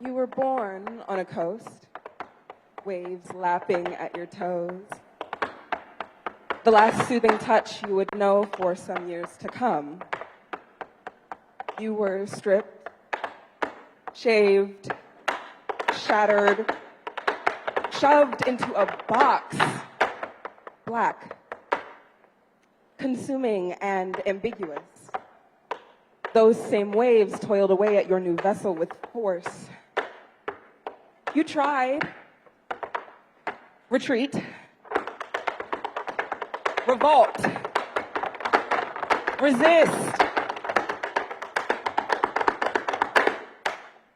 You were born on a coast, waves lapping at your toes. The last soothing touch you would know for some years to come. You were stripped, shaved, shattered, shoved into a box, black, consuming and ambiguous. Those same waves toiled away at your new vessel with force. You tried. Retreat. Revolt. Resist.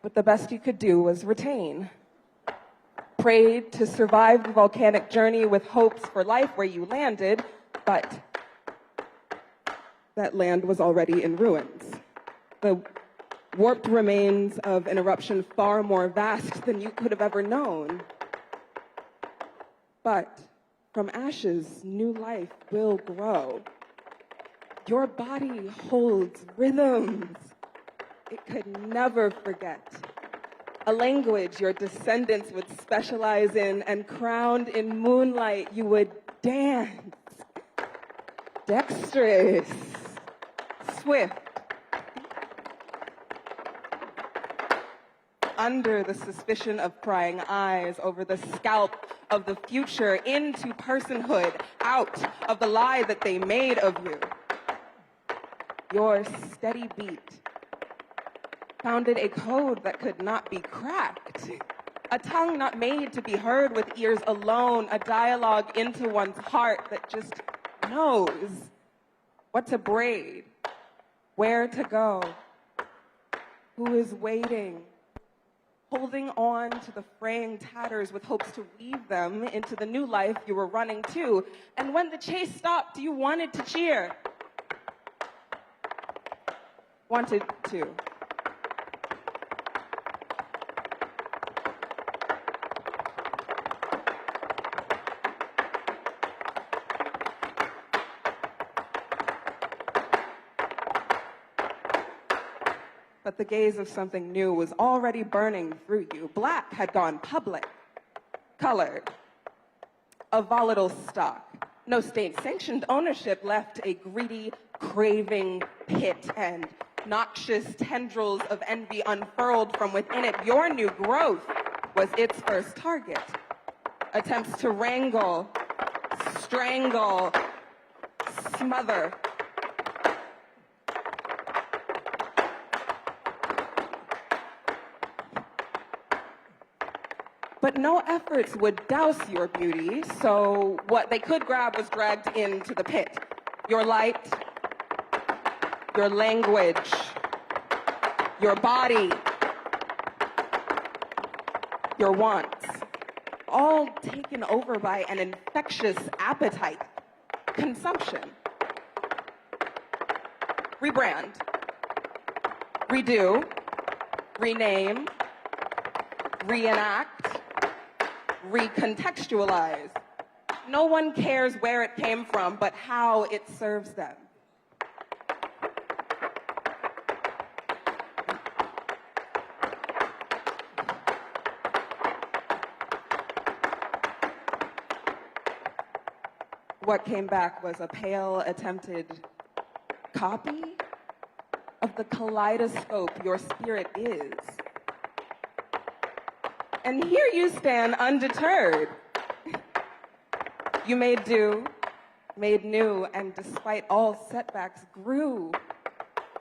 But the best you could do was retain. Prayed to survive the volcanic journey with hopes for life where you landed, but that land was already in ruins. The warped remains of an eruption far more vast than you could have ever known. But from ashes, new life will grow. Your body holds rhythms it could never forget. A language your descendants would specialize in, and crowned in moonlight, you would dance. Dexterous, swift, under the suspicion of prying eyes over the scalp of the future into personhood, out of the lie that they made of you. Your steady beat founded a code that could not be cracked, a tongue not made to be heard with ears alone, a dialogue into one's heart that just knows what to braid, where to go, who is waiting, holding on to the fraying tatters with hopes to weave them into the new life you were running to. And when the chase stopped, you wanted to cheer. Wanted to. But the gaze of something new was already burning through you. Black had gone public, colored, a volatile stock. No state-sanctioned ownership left a greedy, craving pit, and noxious tendrils of envy unfurled from within it. Your new growth was its first target. Attempts to wrangle, strangle, smother. But no efforts would douse your beauty, so what they could grab was dragged into the pit. Your light, your language, your body, your wants, all taken over by an infectious appetite, consumption. Rebrand, redo, rename, reenact, recontextualize. No one cares where it came from, but how it serves them. What came back was a pale attempted copy of the kaleidoscope your spirit is. And here you stand undeterred. You made do, made new, and despite all setbacks, grew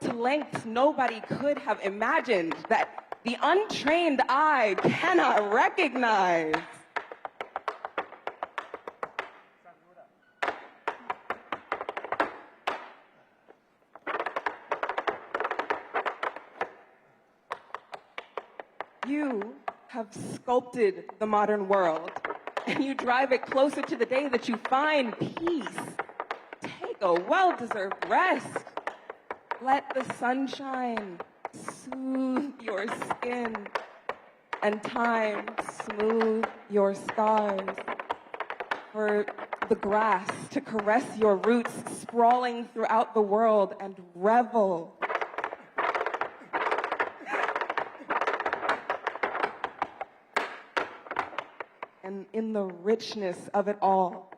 to lengths nobody could have imagined that the untrained eye cannot recognize. You have sculpted the modern world, and you drive it closer to the day that you find peace. Take a well-deserved rest. Let the sunshine soothe your skin, and time smooth your scars. For the grass to caress your roots, sprawling throughout the world, and revel and in the richness of it all,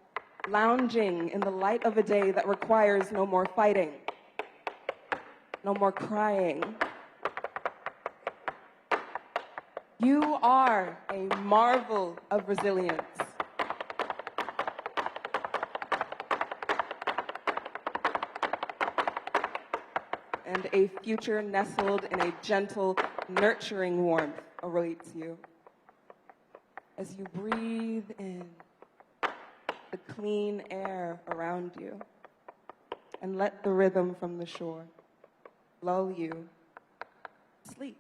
lounging in the light of a day that requires no more fighting, no more crying. You are a marvel of resilience. And a future nestled in a gentle, nurturing warmth awaits you. As you breathe in the clean air around you and let the rhythm from the shore lull you to sleep.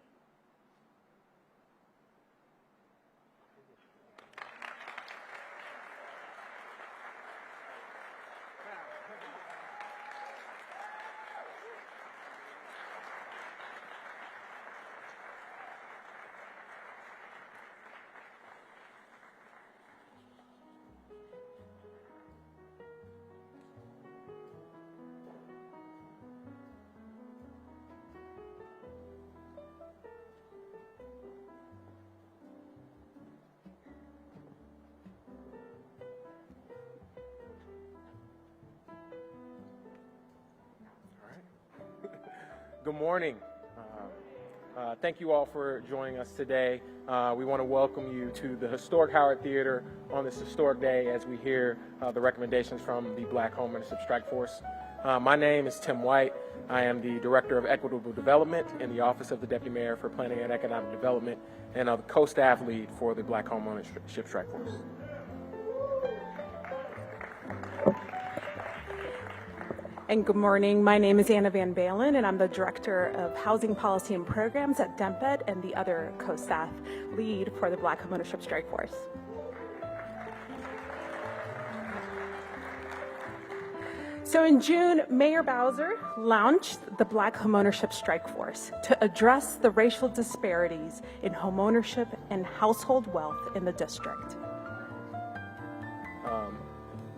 Good morning. Thank you all for joining us today. We want to welcome you to the historic Howard Theater on this historic day as we hear the recommendations from the Black Homeownership Strike Force. My name is Tim White. I am the Director of Equitable Development in the Office of the Deputy Mayor for Planning and Economic Development and the co-staff lead for the Black Homeownership Strike Force. And good morning. My name is Anna Van Balen, and I'm the Director of Housing Policy and Programs at DEMPED and the other co-staff lead for the Black Homeownership Strike Force. So in June, Mayor Bowser launched the Black Homeownership Strike Force to address the racial disparities in homeownership and household wealth in the district.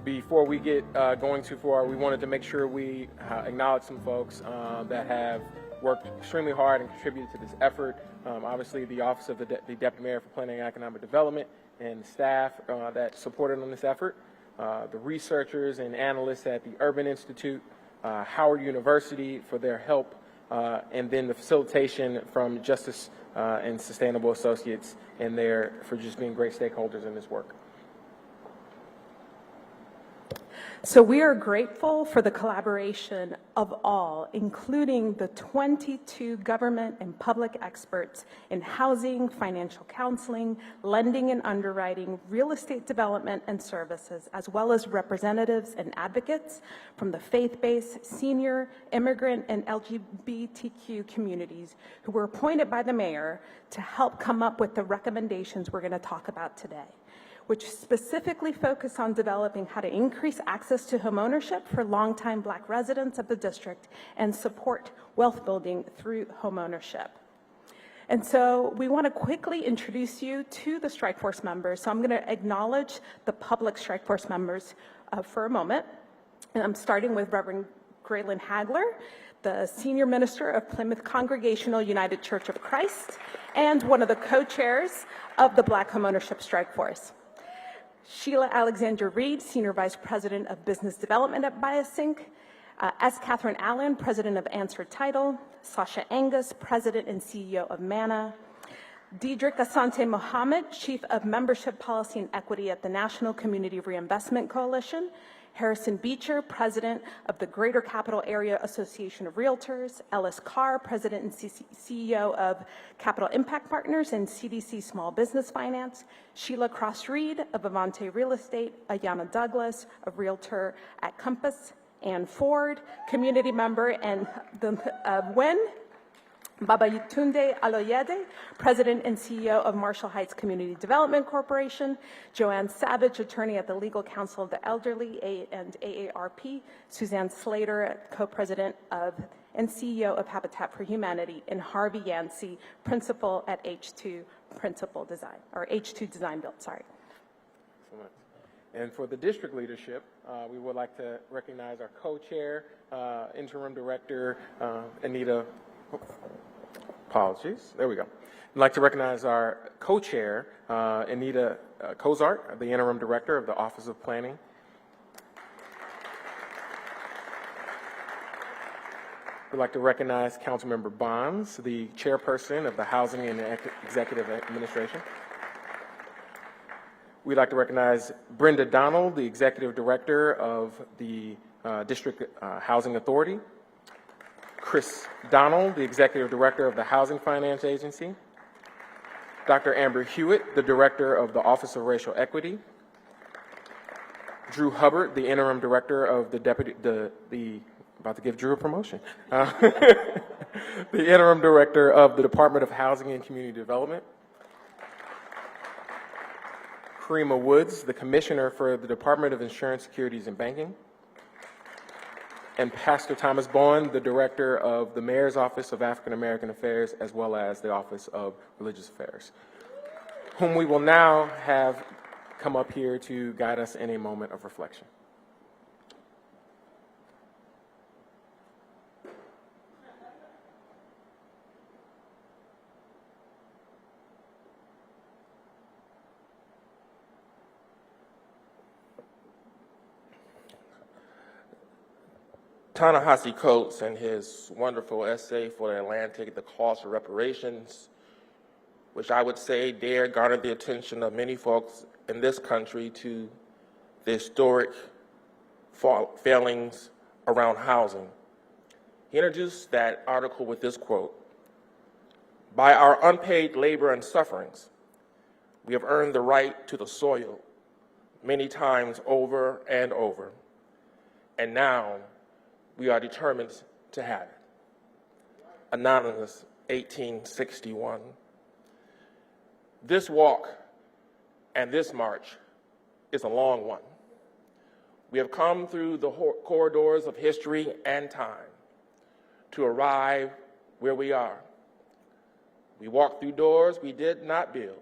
Before we get going too far, we wanted to make sure we acknowledge some folks that have worked extremely hard and contributed to this effort. Obviously, the Office of the Deputy Mayor for Planning and Economic Development and the staff that supported on this effort, the researchers and analysts at the Urban Institute, Howard University for their help, and then the facilitation from Justice and Sustainable Associates and there for just being great stakeholders in this work. So we are grateful for the collaboration of all, including the 22 government and public experts in housing, financial counseling, lending and underwriting, real estate development and services, as well as representatives and advocates from the faith-based, senior, immigrant, and LGBTQ communities who were appointed by the mayor to help come up with the recommendations we're going to talk about today, which specifically focus on developing how to increase access to homeownership for longtime Black residents of the district and support wealth building through homeownership. And so we want to quickly introduce you to the Strike Force members. So I'm going to acknowledge the public Strike Force members for a moment. And I'm starting with Reverend Graylin Hagler, the Senior Minister of Plymouth Congregational United Church of Christ and one of the co-chairs of the Black Homeownership Strike Force. Sheila Alexandra Reed, Senior Vice President of Business Development at BioSync, S. Catherine Allen, President of Answer Title, Sasha Angus, President and CEO of MANA, Diedrich Asante Mohammed, Chief of Membership Policy and Equity at the National Community Reinvestment Coalition, Harrison Beecher, President of the Greater Capital Area Association of Realtors, Ellis Carr, President and CEO of Capital Impact Partners and CDC Small Business Finance, Sheila Cross-Reed of Avante Real Estate, Ayana Douglas, a Realtor at Compass, Ann Ford, community member and Wen, Babatunde Aloyede, President and CEO of Marshall Heights Community Development Corporation, Joanne Savage, attorney at the Legal Council of the Elderly and AARP, Suzanne Slater, co-president of and CEO of Habitat for Humanity, and Harvey Yancey, principal at H2 Design Build, sorry. Excellent. And for the district leadership, we would like to recognize our co-chair, interim director, Anita Apologies. There we go. I'd like to recognize our co-chair, Anita Cozart, the interim director of the Office of Planning. We'd like to recognize Councilmember Bonds, the chairperson of the Housing and Executive Administration. We'd like to recognize Brenda Donald, the executive director of the District Housing Authority. Chris Donald, the executive director of the Housing Finance Agency. Dr. Amber Hewitt, the director of the Office of Racial Equity. Drew Hubbard, the interim director of about to give Drew a promotion. The interim director of the Department of Housing and Community Development. Karima Woods, the commissioner for the Department of Insurance, Securities, and Banking. And Pastor Thomas Bowen, the director of the Mayor's Office of African American Affairs, as well as the Office of Religious Affairs, whom we will now have come up here to guide us in a moment of reflection. Ta-Nehisi Coates, in his wonderful essay for The Atlantic, The Cost of Reparations, which I would say dare garner the attention of many folks in this country to the historic failings around housing. He introduced that article with this quote: "By our unpaid labor and sufferings, we have earned the right to the soil many times over and over, and now we are determined to have it." Anonymous, 1861. This walk and this march is a long one. We have come through the corridors of history and time to arrive where we are. We walk through doors we did not build.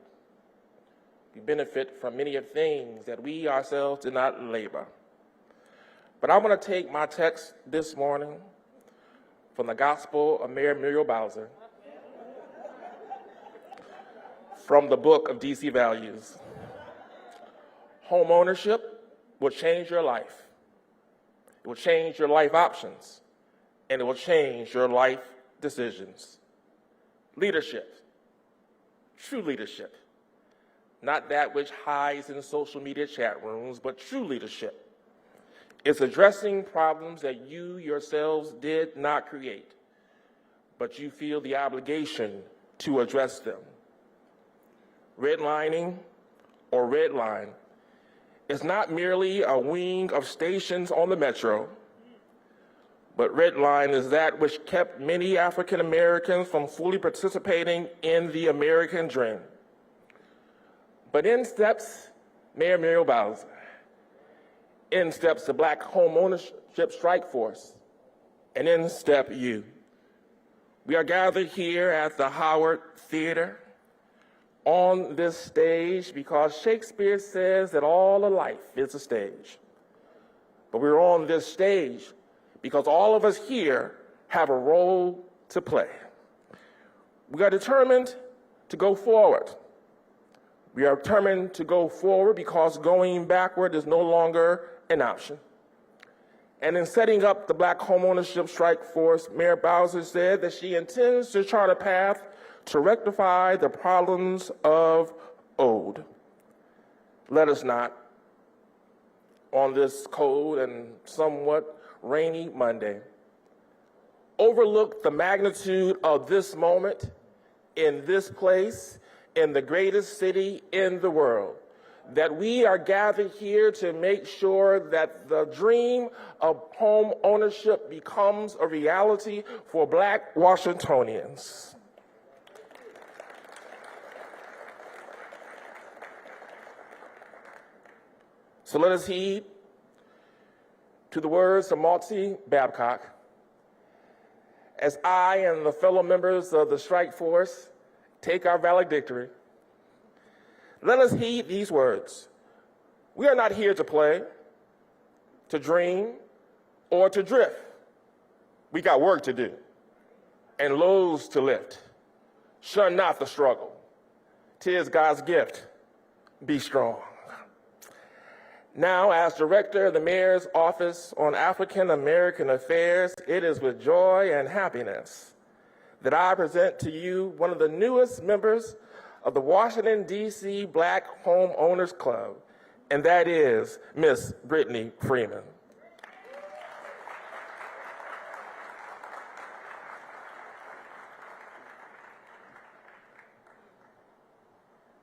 We benefit from many of things that we ourselves did not labor. But I want to take my text this morning from the Gospel of Mayor Muriel Bowser, from the book of DC Values. Homeownership will change your life. It will change your life options, and it will change your life decisions. Leadership, true leadership, not that which hides in social media chat rooms, but true leadership is addressing problems that you yourselves did not create, but you feel the obligation to address them. Redlining or red line is not merely a wing of stations on the metro, but red line is that which kept many African Americans from fully participating in the American dream. But in steps Mayor Muriel Bowser. In steps the Black Homeownership Strike Force, and in step you. We are gathered here at the Howard Theater on this stage because Shakespeare says that all of life is a stage. But we're on this stage because all of us here have a role to play. We are determined to go forward. We are determined to go forward because going backward is no longer an option. And in setting up the Black Homeownership Strike Force, Mayor Bowser said that she intends to chart a path to rectify the problems of old. Let us not, on this cold and somewhat rainy Monday, overlook the magnitude of this moment in this place, in the greatest city in the world, that we are gathered here to make sure that the dream of home ownership becomes a reality for Black Washingtonians. So let us heed to the words of Malty Babcock as I and the fellow members of the strike force take our valedictory. Let us heed these words. We are not here to play, to dream, or to drift. We got work to do and loads to lift. Shun not the struggle. 'Tis God's gift. Be strong. Now, as Director of the Mayor's Office on African American Affairs, it is with joy and happiness that I present to you one of the newest members of the Washington, D.C. Black Homeowners Club, and that is Miss Brittany Freeman.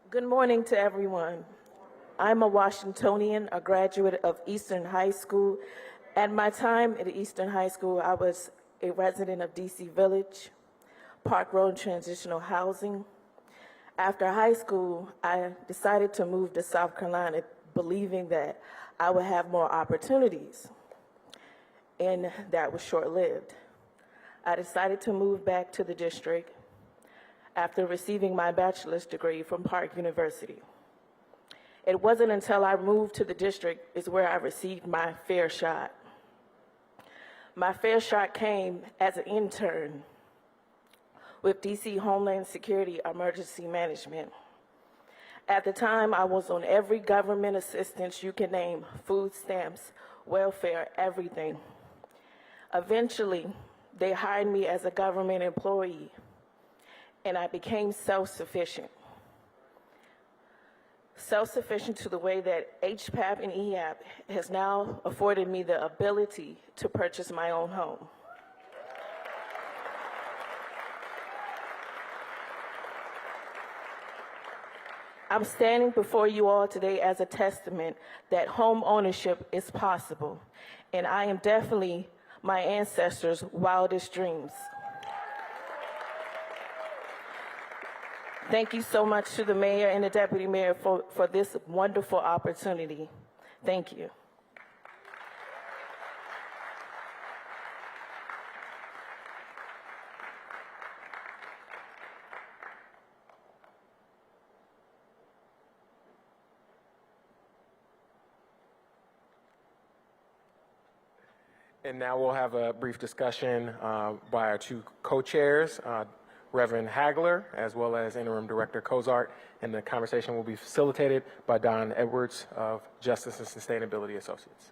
Good morning to everyone. I'm a Washingtonian, a graduate of Eastern High School. At my time at Eastern High School, I was a resident of DC Village, Park Road Transitional Housing. After high school, I decided to move to South Carolina, believing that I would have more opportunities, and that was short-lived. I decided to move back to the district after receiving my bachelor's degree from Park University. It wasn't until I moved to the district is where I received my fair shot. My fair shot came as an intern with DC Homeland Security Emergency Management. At the time, I was on every government assistance you can name: food stamps, welfare, everything. Eventually, they hired me as a government employee, and I became self-sufficient. Self-sufficient to the way that HPAP and EAP has now afforded me the ability to purchase my own home. I'm standing before you all today as a testament that home ownership is possible, and I am definitely my ancestors' wildest dreams. Thank you so much to the mayor and the deputy mayor for this wonderful opportunity. Thank you. And now we'll have a brief discussion by our two co-chairs, Reverend Hagler, as well as Interim Director Cozart, and the conversation will be facilitated by Don Edwards of Justice and Sustainability Associates.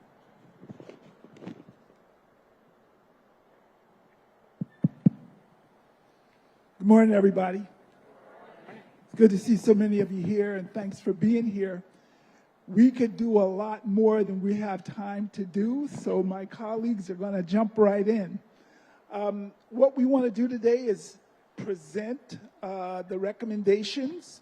Good morning, everybody. It's good to see so many of you here, and thanks for being here. We could do a lot more than we have time to do, so my colleagues are going to jump right in. What we want to do today is present the recommendations.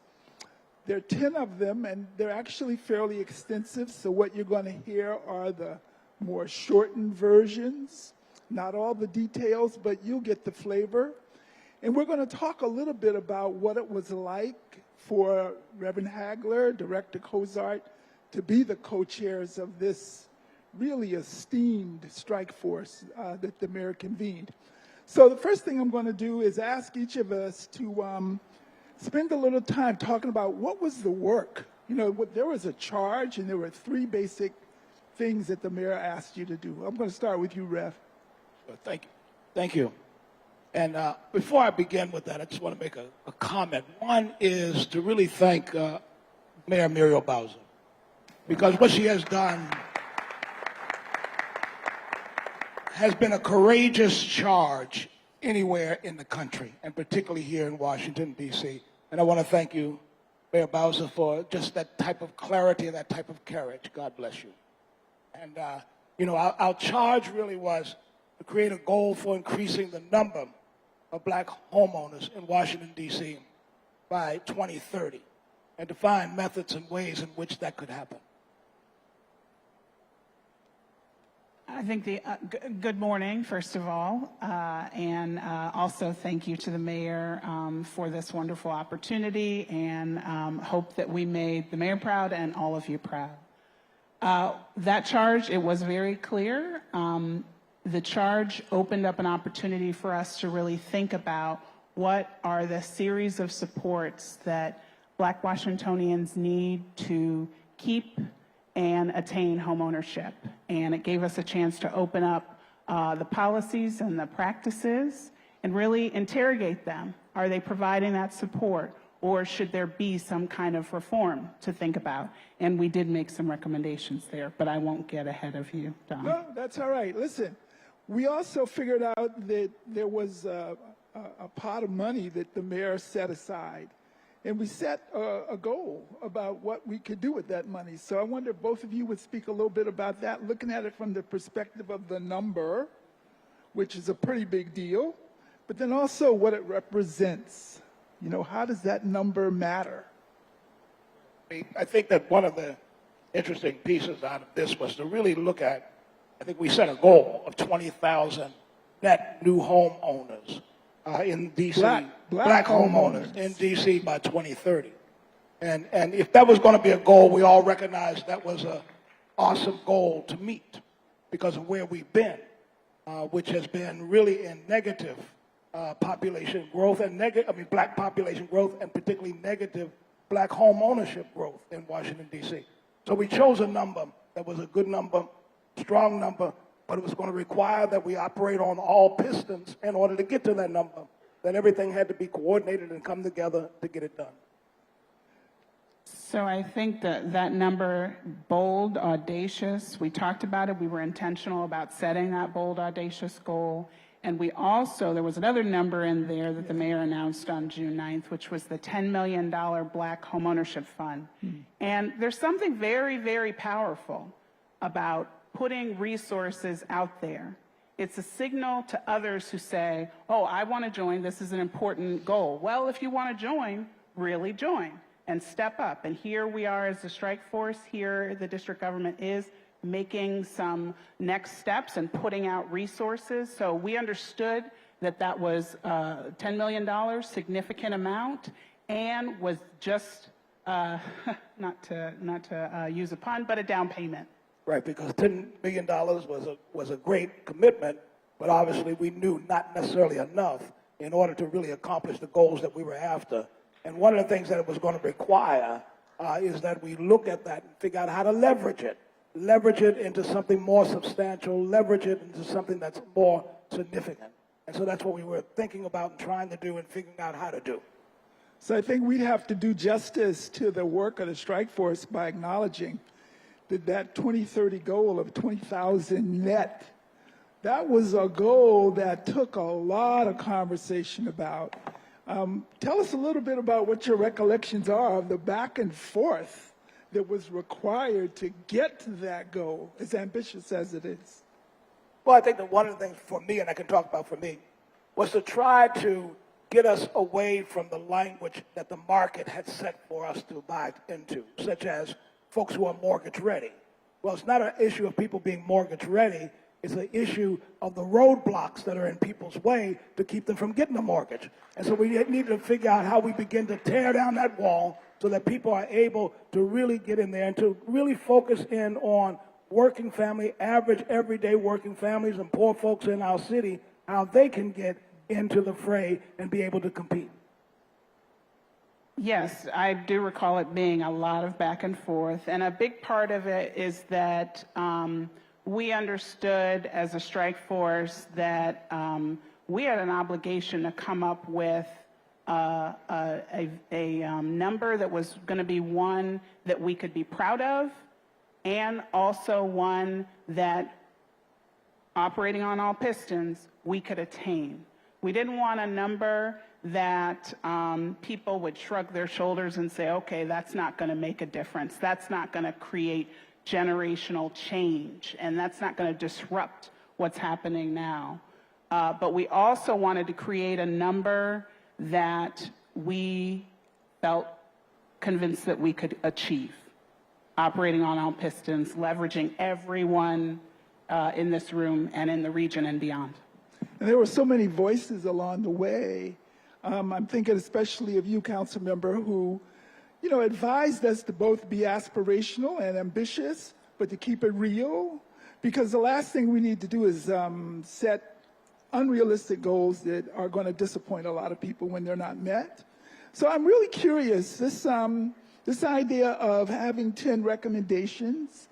There are 10 of them, and they're actually fairly extensive, so what you're going to hear are the more shortened versions, not all the details, but you'll get the flavor. And we're going to talk a little bit about what it was like for Reverend Hagler, Director Cozart, to be the co-chairs of this really esteemed strike force that the mayor convened. So the first thing I'm going to do is ask each of us to spend a little time talking about what was the work. You know, there was a charge, and there were 3 basic things that the mayor asked you to do. I'm going to start with you, Rev. Thank you. Thank you. And before I begin with that, I just want to make a comment. One is to really thank Mayor Muriel Bowser, because what she has done has been a courageous charge anywhere in the country, and particularly here in Washington, D.C. And I want to thank you, Mayor Bowser, for just that type of clarity and that type of courage. God bless you. And, you know, our charge really was to create a goal for increasing the number of black homeowners in Washington, D.C. by 2030, and to find methods and ways in which that could happen. I think good morning, first of all, and also thank you to the mayor for this wonderful opportunity, and hope that we made the mayor proud and all of you proud. That charge, it was very clear. The charge opened up an opportunity for us to really think about what are the series of supports that Black Washingtonians need to keep and attain homeownership. And it gave us a chance to open up the policies and the practices and really interrogate them Are they providing that support? Or should there be some kind of reform to think about? And we did make some recommendations there, but I won't get ahead of you, Don. No, that's all right. Listen, we also figured out that there was a pot of money that the mayor set aside. And we set a goal about what we could do with that money. So I wonder if both of you would speak a little bit about that, looking at it from the perspective of the number, which is a pretty big deal, but then also what it represents. You know, how does that number matter? I think that one of the interesting pieces out of this was to really look at, I think we set a goal of 20,000 net new homeowners in D.C. Black homeowners in D.C. by 2030. And if that was going to be a goal, we all recognized that was an awesome goal to meet because of where we've been, which has been really in negative population growth and black population growth, and particularly negative black home ownership growth in Washington, D.C. So we chose a number that was a good number, strong number, but it was going to require that we operate on all pistons in order to get to that number, that everything had to be coordinated and come together to get it done. So I think that number, bold, audacious, we talked about it. We were intentional about setting that bold, audacious goal. And we also, there was another number in there that the mayor announced on June 9th, which was the $10 million Black Homeownership Fund. And there's something very, very powerful about putting resources out there. It's a signal to others who say, oh, I want to join, this is an important goal. Well, if you want to join, really join and step up. And here we are as the strike force, here the district government is making some next steps and putting out resources. So we understood that that was $10 million, significant amount, and was just, not to use a pun, but a down payment. Right, because $10 million was a great commitment, but obviously we knew not necessarily enough in order to really accomplish the goals that we were after. And one of the things that it was going to require is that we look at that and figure out how to leverage it into something more substantial, leverage it into something that's more significant. And so that's what we were thinking about and trying to do and figuring out how to do. So I think we'd have to do justice to the work of the strike force by acknowledging that 2030 goal of 20,000 net, that was a goal that took a lot of conversation about. Tell us a little bit about what your recollections are of the back and forth that was required to get to that goal, as ambitious as it is. Well, I think that one of the things for me, and I can talk about for me, was to try to get us away from the language that the market had set for us to buy into, such as folks who are mortgage ready. Well, it's not an issue of people being mortgage ready. It's an issue of the roadblocks that are in people's way to keep them from getting a mortgage. And so we need to figure out how we begin to tear down that wall so that people are able to really get in there and to really focus in on working family, average everyday working families and poor folks in our city, how they can get into the fray and be able to compete. Yes, I do recall it being a lot of back and forth, and a big part of it is that we understood as a strike force that we had an obligation to come up with a number that was going to be one that we could be proud of, and also one that, operating on all pistons, we could attain. We didn't want a number that people would shrug their shoulders and say, okay, that's not going to make a difference. That's not going to create generational change, and that's not going to disrupt what's happening now. But we also wanted to create a number that we felt convinced that we could achieve, operating on all pistons, leveraging everyone in this room and in the region and beyond. And there were so many voices along the way. I'm thinking especially of you, council member, who, you know, advised us to both be aspirational and ambitious, but to keep it real, because the last thing we need to do is set unrealistic goals that are going to disappoint a lot of people when they're not met. So I'm really curious, this idea of having 10 recommendations,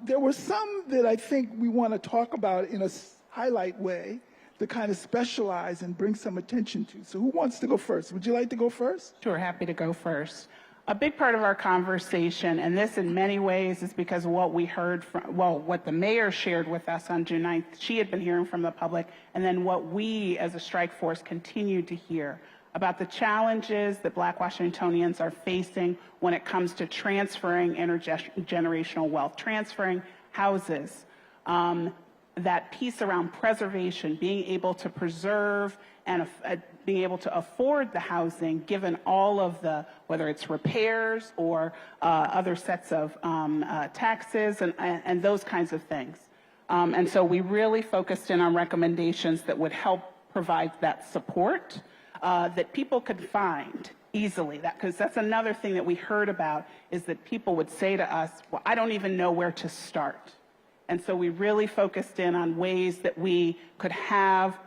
there were some that I think we want to talk about in a highlight way to kind of specialize and bring some attention to. So who wants to go first? Would you like to go first? Sure, happy to go first. A big part of our conversation, and this in many ways is because of what we heard from, well, what the mayor shared with us on June 9th, she had been hearing from the public, and then what we as a strike force continued to hear about the challenges that Black Washingtonians are facing when it comes to transferring intergenerational wealth, transferring houses. That piece around preservation, being able to preserve and being able to afford the housing given all of the, whether it's repairs or other sets of taxes and those kinds of things. And so we really focused in on recommendations that would help provide that support that people could find easily. Because that's another thing that we heard about, is that people would say to us, well, I don't even know where to start. And so we really focused in on ways that we could have,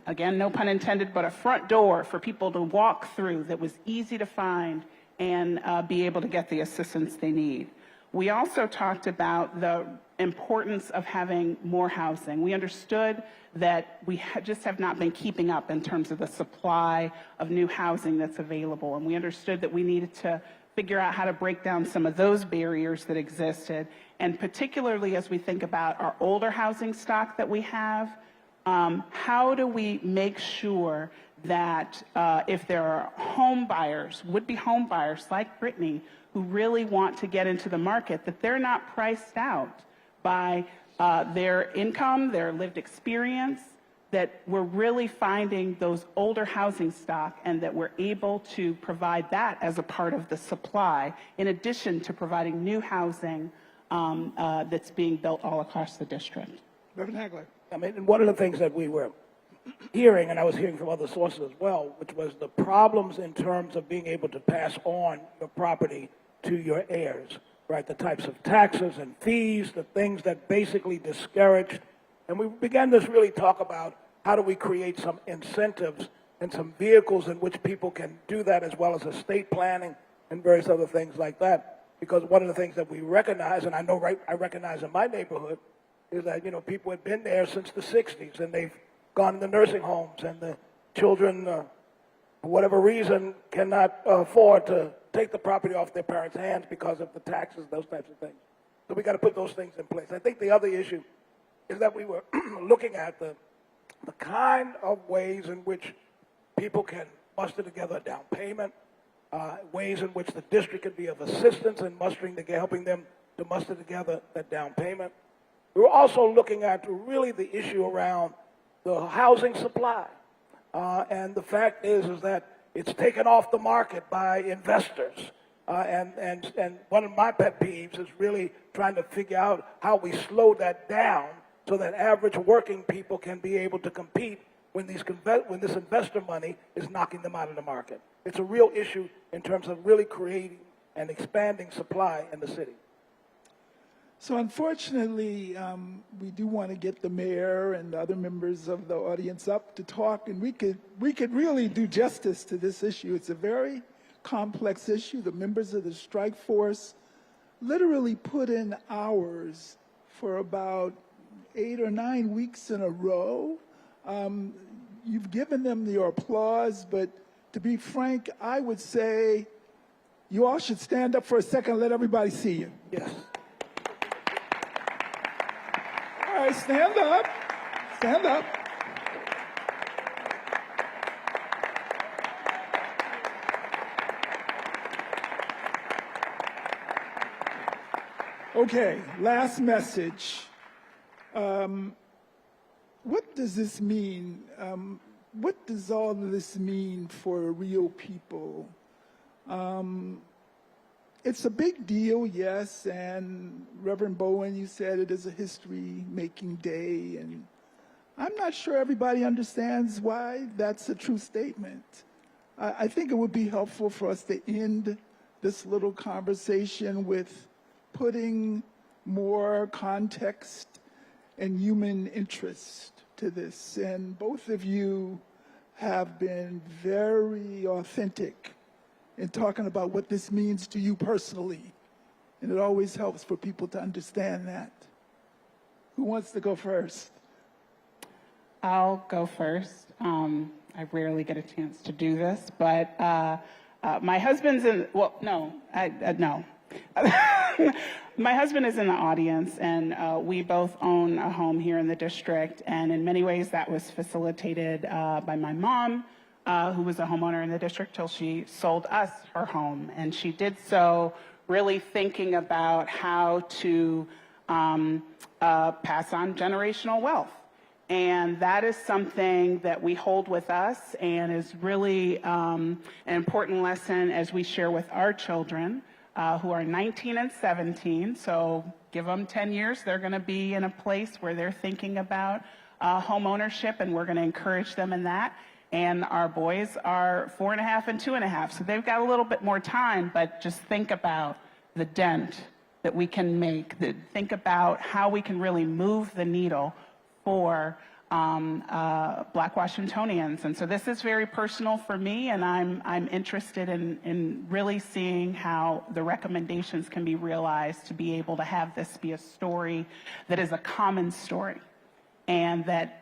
again, no pun intended, but a front door for people to walk through that was easy to find and be able to get the assistance they need. We also talked about the importance of having more housing. We understood that we just have not been keeping up in terms of the supply of new housing that's available. And we understood that we needed to figure out how to break down some of those barriers that existed. And particularly as we think about our older housing stock that we have, how do we make sure that if there are home buyers, would-be home buyers like Brittany, who really want to get into the market, that they're not priced out by their income, their lived experience, that we're really finding those older housing stock and that we're able to provide that as a part of the supply, in addition to providing new housing that's being built all across the district. Reverend Hagler. I mean, and one of the things that we were hearing, and I was hearing from other sources as well, which was the problems in terms of being able to pass on your property to your heirs, right? The types of taxes and fees, the things that basically discouraged. And we began to really talk about how do we create some incentives and some vehicles in which people can do that, as well as estate planning and various other things like that. Because one of the things that we recognize, and I know I recognize in my neighborhood, is that, you know, people have been there since the 60s, and they've gone to nursing homes, and the children, for whatever reason, cannot afford to take the property off their parents' hands because of the taxes, those types of things. So we got to put those things in place. I think the other issue is that we were looking at the kind of ways in which people can muster together a down payment, ways in which the district can be of assistance in helping them to muster together that down payment. We were also looking at really the issue around the housing supply. And the fact is that it's taken off the market by investors. And one of my pet peeves is really trying to figure out how we slow that down so that average working people can be able to compete when this investor money is knocking them out of the market. It's a real issue in terms of really creating and expanding supply in the city. So unfortunately, we do want to get the mayor and the other members of the audience up to talk, and we could really do justice to this issue. It's a very complex issue. The members of the strike force literally put in hours for about 8 or 9 weeks in a row. You've given them your applause, but to be frank, I would say you all should stand up for a second and let everybody see you. Yes. All right, stand up. Stand up. Okay, last message. What does this mean? What does all of this mean for real people? It's a big deal, yes, and Reverend Bowen, you said it is a history-making day, and I'm not sure everybody understands why that's a true statement. I think it would be helpful for us to end this little conversation with putting more context and human interest to this. And both of you have been very authentic in talking about what this means to you personally. And it always helps for people to understand that. Who wants to go first? I'll go first. I rarely get a chance to do this, but my husband's in, well, no, no. My husband is in the audience, and we both own a home here in the district, and in many ways that was facilitated by my mom, who was a homeowner in the district till she sold us her home, and she did so really thinking about how to pass on generational wealth. And that is something that we hold with us and is really an important lesson as we share with our children who are 19 and 17. So give them 10 years. They're going to be in a place where they're thinking about home ownership, and we're going to encourage them in that. And our boys are 4.5 and 2.5. So they've got a little bit more time, but just think about the dent that we can make. Think about how we can really move the needle for Black Washingtonians. And so this is very personal for me, and I'm interested in really seeing how the recommendations can be realized to be able to have this be a story that is a common story, and that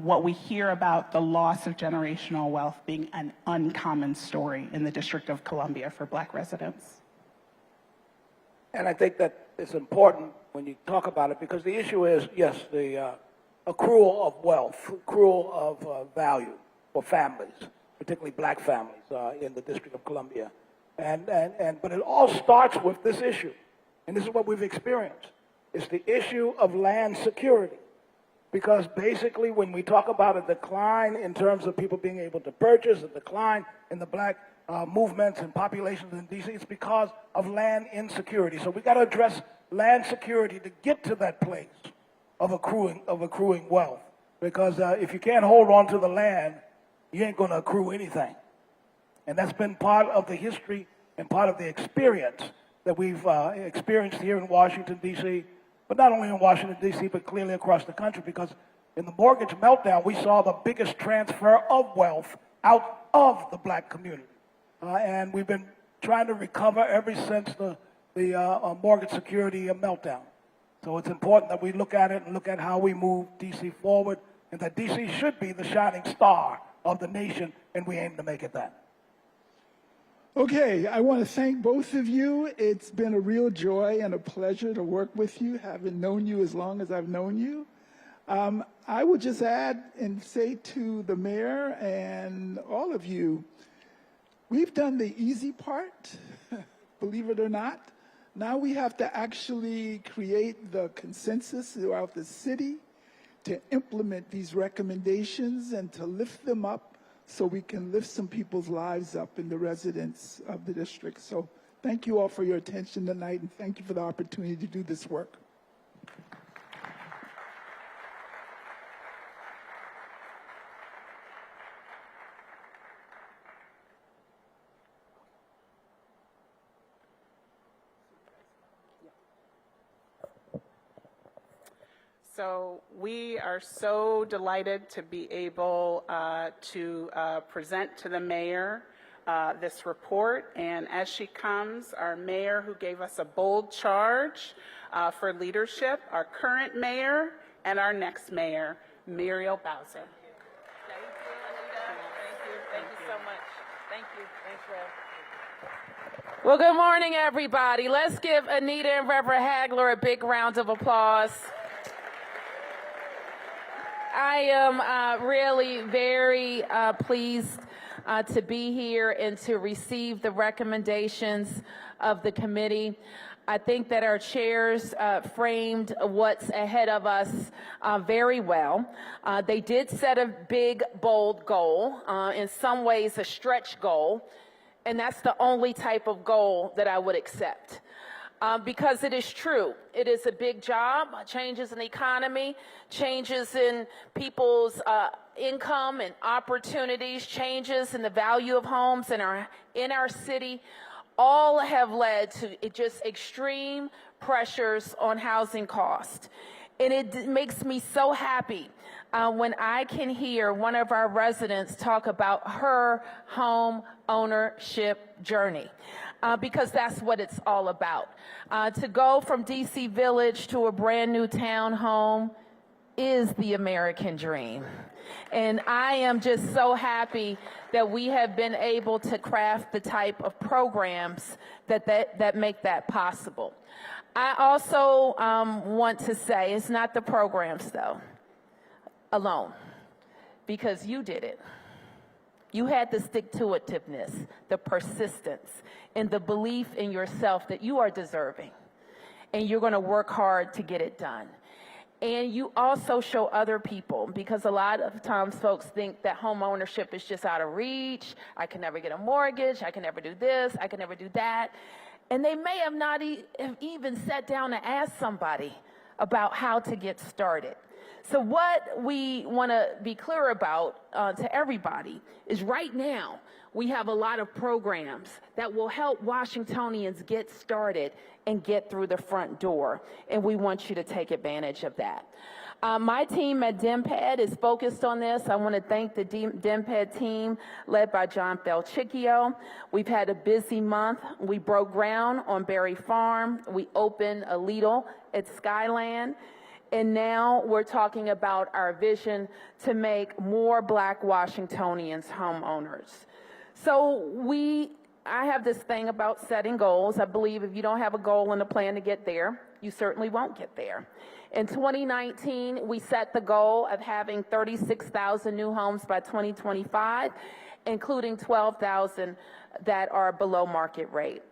what we hear about the loss of generational wealth being an uncommon story in the District of Columbia for Black residents. And I think that it's important when you talk about it, because the issue is, yes, the accrual of wealth, accrual of value for families, particularly Black families in the District of Columbia. But it all starts with this issue, and this is what we've experienced. It's the issue of land security. Because basically when we talk about a decline in terms of people being able to purchase, a decline in the Black movements and populations in D.C., it's because of land insecurity. So we've got to address land security to get to that place of accruing wealth. Because if you can't hold on to the land, you ain't going to accrue anything. And that's been part of the history and part of the experience that we've experienced here in Washington, D.C., but not only in Washington, D.C., but clearly across the country, because in the mortgage meltdown, we saw the biggest transfer of wealth out of the Black community. And we've been trying to recover ever since the mortgage security meltdown. So it's important that we look at it and look at how we move D.C. forward, and that D.C. should be the shining star of the nation, and we aim to make it that. Okay, I want to thank both of you. It's been a real joy and a pleasure to work with you, having known you as long as I've known you. I would just add and say to the mayor and all of you, we've done the easy part, believe it or not. Now we have to actually create the consensus throughout the city to implement these recommendations and to lift them up so we can lift some people's lives up in the residents of the district. So thank you all for your attention tonight, and thank you for the opportunity to do this work. So we are so delighted to be able to present to the mayor this report. And as she comes, our mayor, who gave us a bold charge for leadership, our current mayor and our next mayor, Muriel Bowser. Thank you, Anita. Thank you so much. Thank you. Thanks, Rev. Well, good morning, everybody. Let's give Anita and Reverend Hagler a big round of applause. I am really very pleased to be here and to receive the recommendations of the committee. I think that our chairs framed what's ahead of us very well. They did set a big, bold goal, in some ways a stretch goal, and that's the only type of goal that I would accept. Because it is true. It is a big job, changes in the economy, changes in people's income and opportunities, changes in the value of homes in our city, all have led to just extreme pressures on housing costs. And it makes me so happy when I can hear one of our residents talk about her home ownership journey. Because that's what it's all about. To go from D.C. Village to a brand new townhome is the American dream. And I am just so happy that we have been able to craft the type of programs that make that possible. I also want to say it's not the programs, though, alone, because you did it. You had the stick-to-itiveness, the persistence, and the belief in yourself that you are deserving, and you're going to work hard to get it done. And you also show other people, because a lot of times folks think that home ownership is just out of reach. I can never get a mortgage. I can never do this. I can never do that. And they may have not have even sat down and asked somebody about how to get started. So what we want to be clear about to everybody is right now we have a lot of programs that will help Washingtonians get started and get through the front door, and we want you to take advantage of that. My team at DMPED is focused on this. I want to thank the DMPED team led by John Felchicchio. We've had a busy month. We broke ground on Berry Farm. We opened a Lidl at Skyland. And now we're talking about our vision to make more Black Washingtonians homeowners. So I have this thing about setting goals. I believe if you don't have a goal and a plan to get there, you certainly won't get there. In 2019, we set the goal of having 36,000 new homes by 2025, including 12,000 that are below market rate.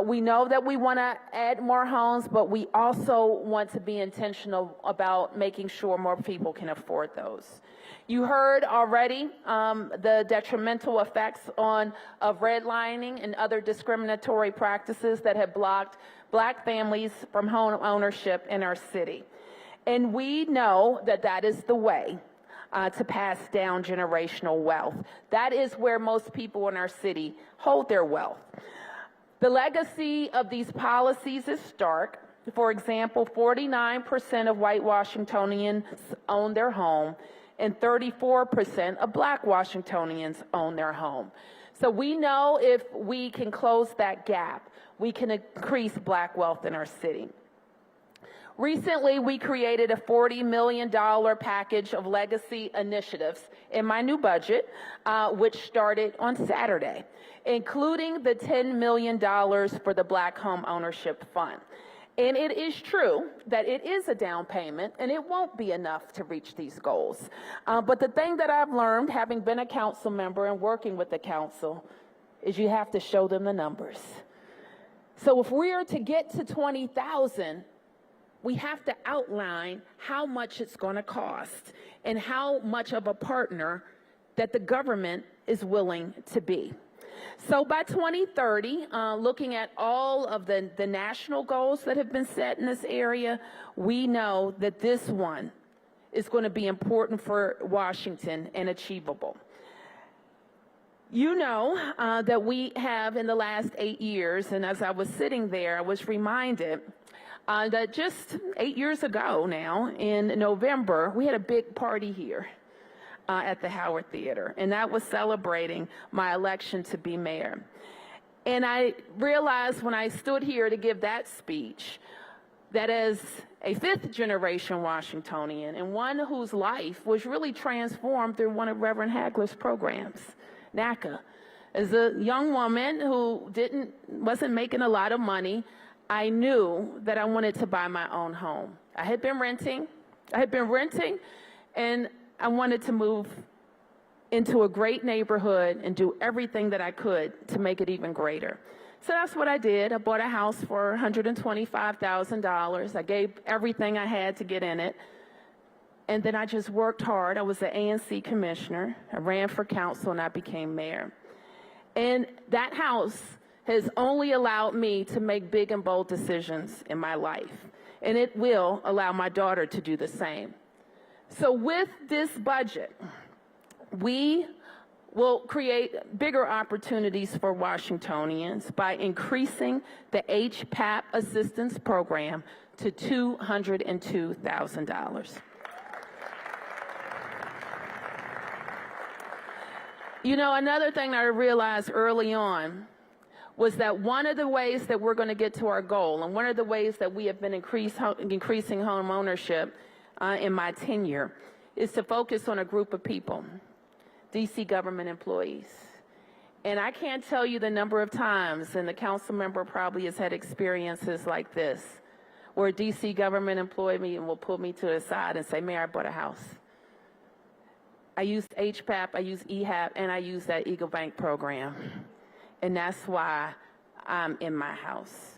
We know that we want to add more homes, but we also want to be intentional about making sure more people can afford those. You heard already the detrimental effects of redlining and other discriminatory practices that have blocked Black families from home ownership in our city. And we know that is the way to pass down generational wealth. That is where most people in our city hold their wealth. The legacy of these policies is stark. For example, 49% of white Washingtonians own their home, and 34% of Black Washingtonians own their home. So we know if we can close that gap, we can increase Black wealth in our city. Recently, we created a $40 million package of legacy initiatives in my new budget, which started on Saturday, including the $10 million for the Black Home Ownership Fund. And it is true that it is a down payment, and it won't be enough to reach these goals. But the thing that I've learned, having been a council member and working with the council, is you have to show them the numbers. So if we are to get to 20,000, we have to outline how much it's going to cost and how much of a partner that the government is willing to be. So by 2030, looking at all of the national goals that have been set in this area, we know that this one is going to be important for Washington and achievable. You know that we have in the last 8 years, and as I was sitting there, I was reminded that just 8 years ago now, in November, we had a big party here at the Howard Theater, and that was celebrating my election to be mayor. And I realized when I stood here to give that speech that as a fifth-generation Washingtonian and one whose life was really transformed through one of Reverend Hagler's programs, NACA, as a young woman who wasn't making a lot of money, I knew that I wanted to buy my own home. I had been renting, and I wanted to move into a great neighborhood and do everything that I could to make it even greater. So that's what I did. I bought a house for $125,000. I gave everything I had to get in it. And then I just worked hard. I was the ANC commissioner. I ran for council, and I became mayor. And that house has only allowed me to make big and bold decisions in my life. And it will allow my daughter to do the same. So with this budget, we will create bigger opportunities for Washingtonians by increasing the HPAP assistance program to $202,000. You know, another thing that I realized early on was that one of the ways that we're going to get to our goal, and one of the ways that we have been increasing home ownership in my tenure is to focus on a group of people, DC government employees. And I can't tell you the number of times, and the council member probably has had experiences like this, where a DC government employee will pull me to the side and say, Mayor, I bought a house. I used HPAP, I used EHAP, and I used that Eagle Bank program. And that's why I'm in my house.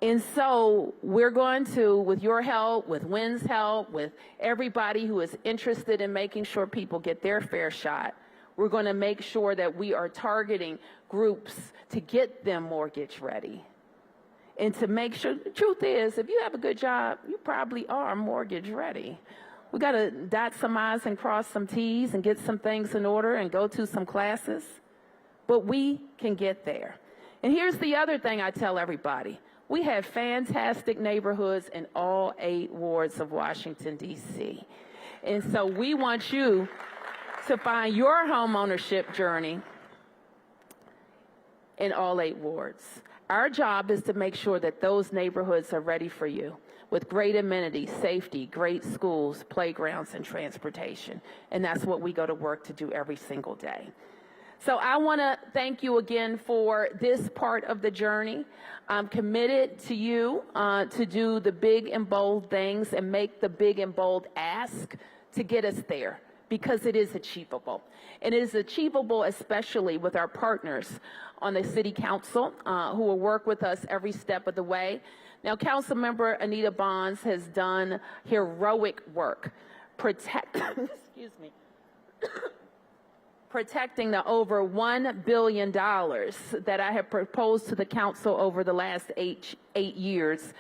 And so we're going to, with your help, with Wynn's help, with everybody who is interested in making sure people get their fair shot, we're going to make sure that we are targeting groups to get them mortgage ready. And to make sure, the truth is, if you have a good job, you probably are mortgage ready. We got to dot some I's and cross some T's and get some things in order and go to some classes. But we can get there. And here's the other thing I tell everybody. We have fantastic neighborhoods in all 8 wards of Washington, D.C. And so we want you to find your homeownership journey in all 8 wards. Our job is to make sure that those neighborhoods are ready for you with great amenities, safety, great schools, playgrounds, and transportation. And that's what we go to work to do every single day. So I want to thank you again for this part of the journey. I'm committed to you to do the big and bold things and make the big and bold ask to get us there, because it is achievable. And it is achievable especially with our partners on the City Council who will work with us every step of the way. Now, Councilmember Anita Bonds has done heroic work excuse me, protecting the over $1 billion that I have proposed to the council over the last eight years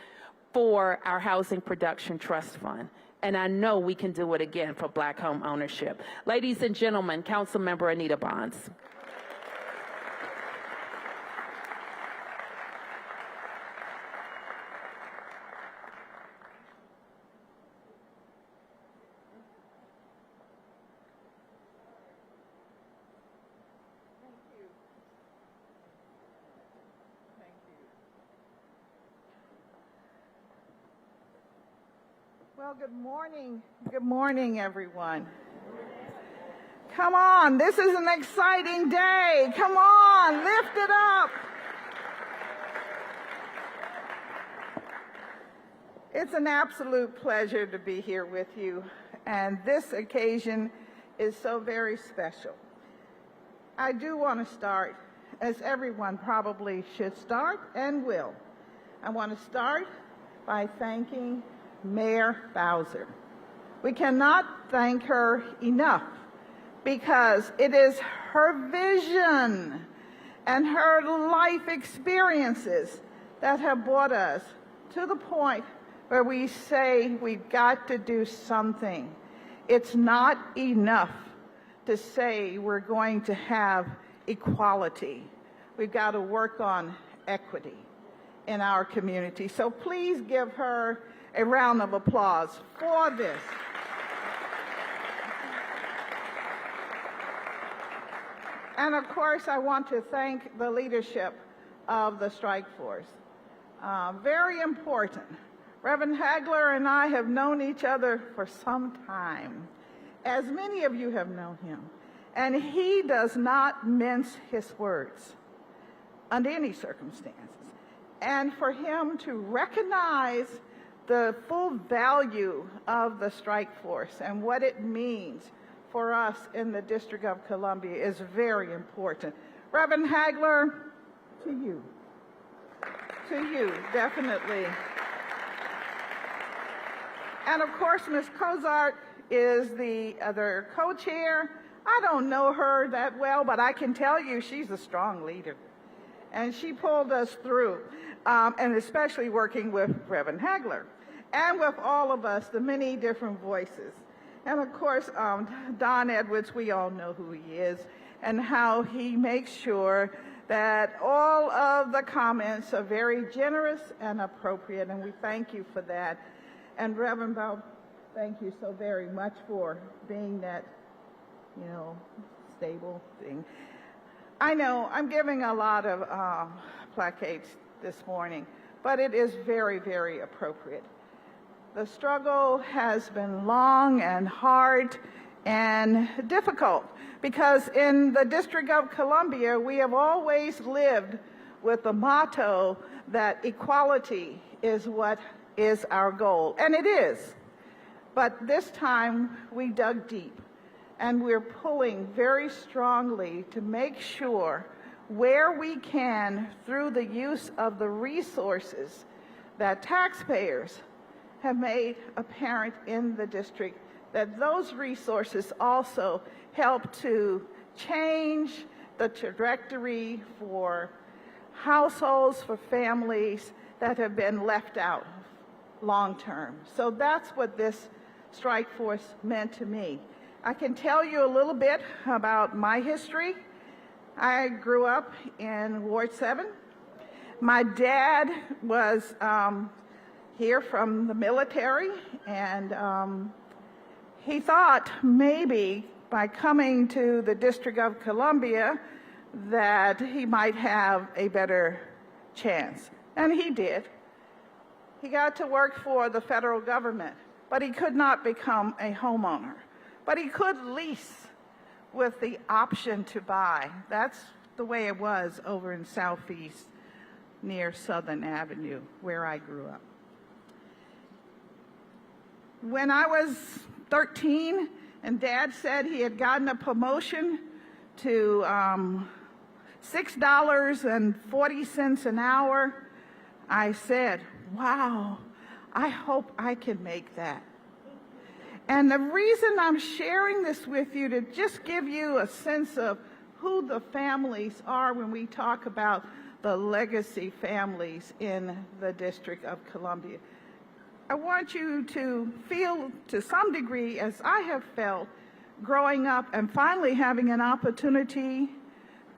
for our Housing Production Trust Fund. And I know we can do it again for Black home ownership. Ladies and gentlemen, Councilmember Anita Bonds. Well, good morning. Good morning, everyone. Come on, this is an exciting day. Come on, lift it up. It's an absolute pleasure to be here with you, and this occasion is so very special. I do want to start, as everyone probably should start and will. I want to start by thanking Mayor Bowser. We cannot thank her enough because it is her vision and her life experiences that have brought us to the point where we say we've got to do something. It's not enough to say we're going to have equality. We've got to work on equity in our community. So please give her a round of applause for this. And of course, I want to thank the leadership of the strike force. Very important. Reverend Hagler and I have known each other for some time, as many of you have known him. And he does not mince his words under any circumstances. And for him to recognize the full value of the strike force and what it means for us in the District of Columbia is very important. Reverend Hagler, to you, definitely. And of course, Ms. Cozart is the other co-chair. I don't know her that well, but I can tell you she's a strong leader. And she pulled us through, and especially working with Reverend Hagler, and with all of us, the many different voices. And of course, Don Edwards, we all know who he is, and how he makes sure that all of the comments are very generous and appropriate, and we thank you for that. And Reverend Bow, thank you so very much for being that, stable thing. I know I'm giving a lot of placards this morning, but it is very, very appropriate. The struggle has been long and hard and difficult because in the District of Columbia, we have always lived with the motto that equality is what is our goal, and it is. But this time, we dug deep, and we're pulling very strongly to make sure where we can, through the use of the resources that taxpayers have made apparent in the district, that those resources also help to change the trajectory for households, for families that have been left out long term. So that's what this strike force meant to me. I can tell you a little bit about my history. I grew up in Ward 7. My dad was here from the military, and he thought maybe by coming to the District of Columbia that he might have a better chance. And he did. He got to work for the federal government, but he could not become a homeowner. But he could lease with the option to buy. That's the way it was over in Southeast near Southern Avenue, where I grew up. When I was 13 and Dad said he had gotten a promotion to $6.40 an hour, I said, wow, I hope I can make that. And the reason I'm sharing this with you to just give you a sense of who the families are when we talk about the legacy families in the District of Columbia. I want you to feel to some degree, as I have felt, growing up and finally having an opportunity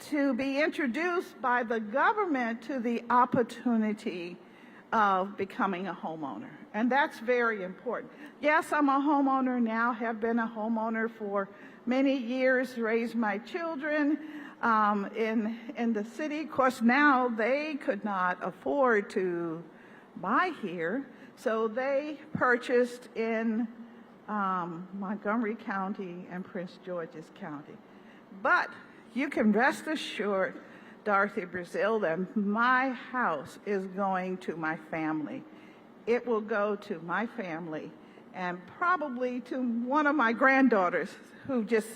to be introduced by the government to the opportunity of becoming a homeowner. And that's very important. Yes, I'm a homeowner now, have been a homeowner for many years, raised my children in the city. Of course, now they could not afford to buy here, so they purchased in Montgomery County and Prince George's County. But you can rest assured, Dorothy Brazil, that my house is going to my family. It will go to my family and probably to one of my granddaughters who just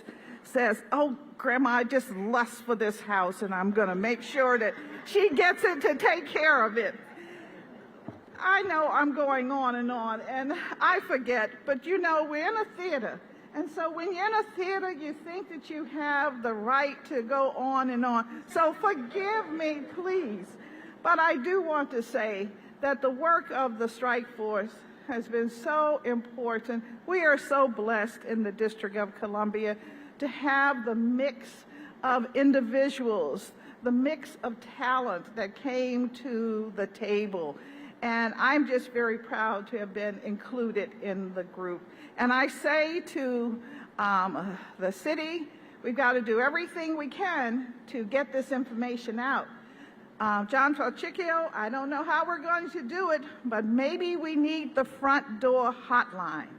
says, oh, Grandma, I just lust for this house, and I'm going to make sure that she gets it to take care of it. I know I'm going on, and I forget, but you know, we're in a theater. And so when you're in a theater, you think that you have the right to go on and on. So forgive me, please. But I do want to say that the work of the strike force has been so important. We are so blessed in the District of Columbia to have the mix of individuals, the mix of talent that came to the table. And I'm just very proud to have been included in the group. And I say to the city, we've got to do everything we can to get this information out. John Falchicchio, I don't know how we're going to do it, but maybe we need the front door hotline.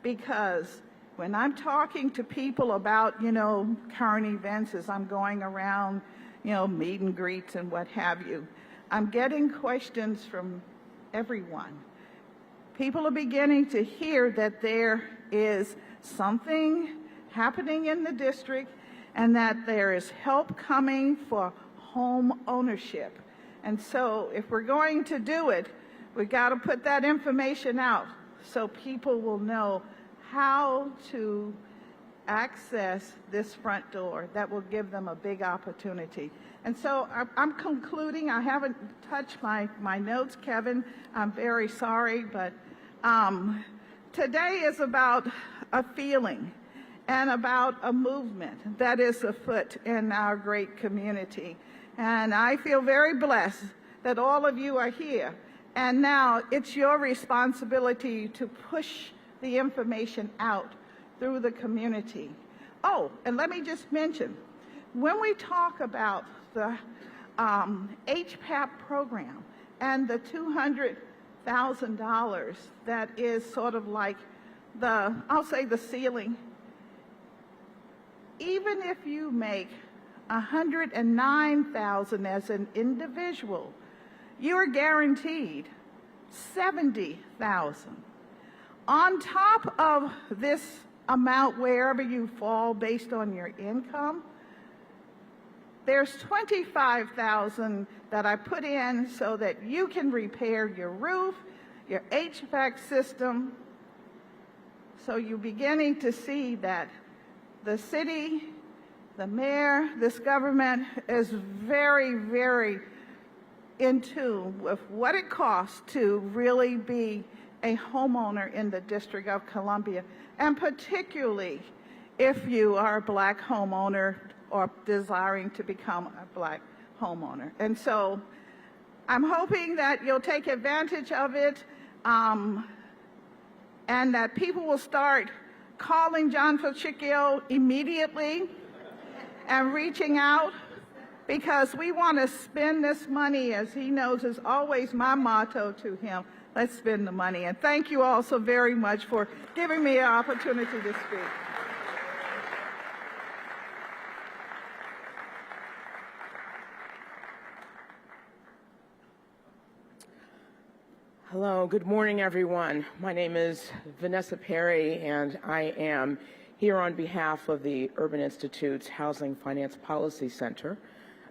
Because when I'm talking to people about, current events as I'm going around, meet and greets and what have you, I'm getting questions from everyone. People are beginning to hear that there is something happening in the district and that there is help coming for home ownership. And so if we're going to do it, we've got to put that information out so people will know how to access this front door that will give them a big opportunity. And so I'm concluding. I haven't touched my notes, Kevin. I'm very sorry, but today is about a feeling and about a movement that is afoot in our great community. And I feel very blessed that all of you are here. And now it's your responsibility to push the information out through the community. Oh, and let me just mention, when we talk about the HPAP program and the $100,000 that is sort of like I'll say the ceiling. Even if you make $109,000 as an individual, you are guaranteed $70,000. On top of this amount, wherever you fall based on your income, there's $25,000 that I put in so that you can repair your roof, your HVAC system. So you're beginning to see that the city, the mayor, this government is very, very in tune with what it costs to really be a homeowner in the District of Columbia, and particularly if you are a black homeowner or desiring to become a black homeowner. And so I'm hoping that you'll take advantage of it, and that people will start calling John Fucicchio immediately and reaching out, because we want to spend this money, as he knows is always my motto to him. Let's spend the money. And thank you all so very much for giving me an opportunity to speak. Hello, good morning, everyone. My name is Vanessa Perry, and I am here on behalf of the Urban Institute's Housing Finance Policy Center.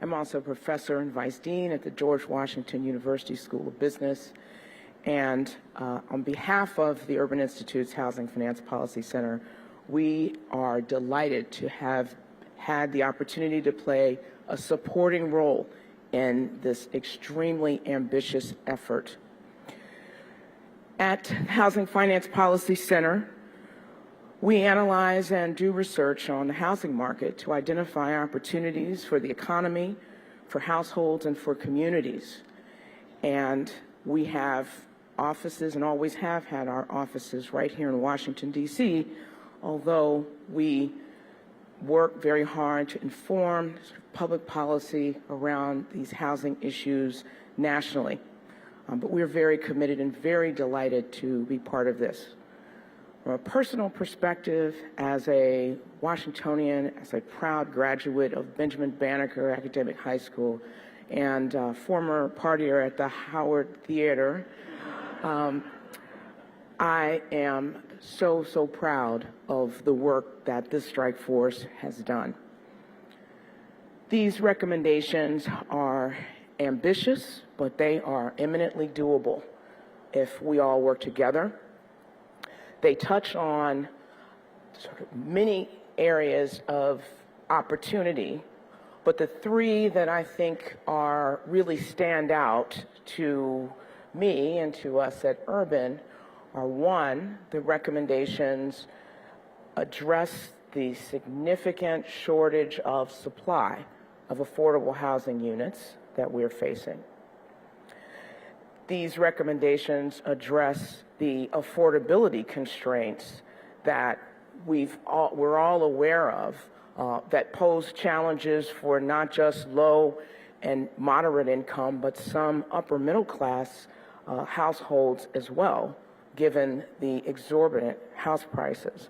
I'm also a professor and vice dean at the George Washington University School of Business. And on behalf of the Urban Institute's Housing Finance Policy Center, we are delighted to have had the opportunity to play a supporting role in this extremely ambitious effort. At Housing Finance Policy Center, we analyze and do research on the housing market to identify opportunities for the economy, for households, and for communities. And we have offices, and always have had our offices, right here in Washington, D.C., although we work very hard to inform public policy around these housing issues nationally. But we're very committed and very delighted to be part of this. From a personal perspective, as a Washingtonian, as a proud graduate of Benjamin Banneker Academic High School, and former partier at the Howard Theater, I am so proud of the work that this strike force has done. These recommendations are ambitious, but they are eminently doable if we all work together. They touch on sort of many areas of opportunity, but the three that I think are really stand out to me and to us at Urban are: one, the recommendations address the significant shortage of supply of affordable housing units that we're facing. These recommendations address the affordability constraints that we're all aware of that pose challenges for not just low and moderate income, but some upper middle class households as well, given the exorbitant house prices.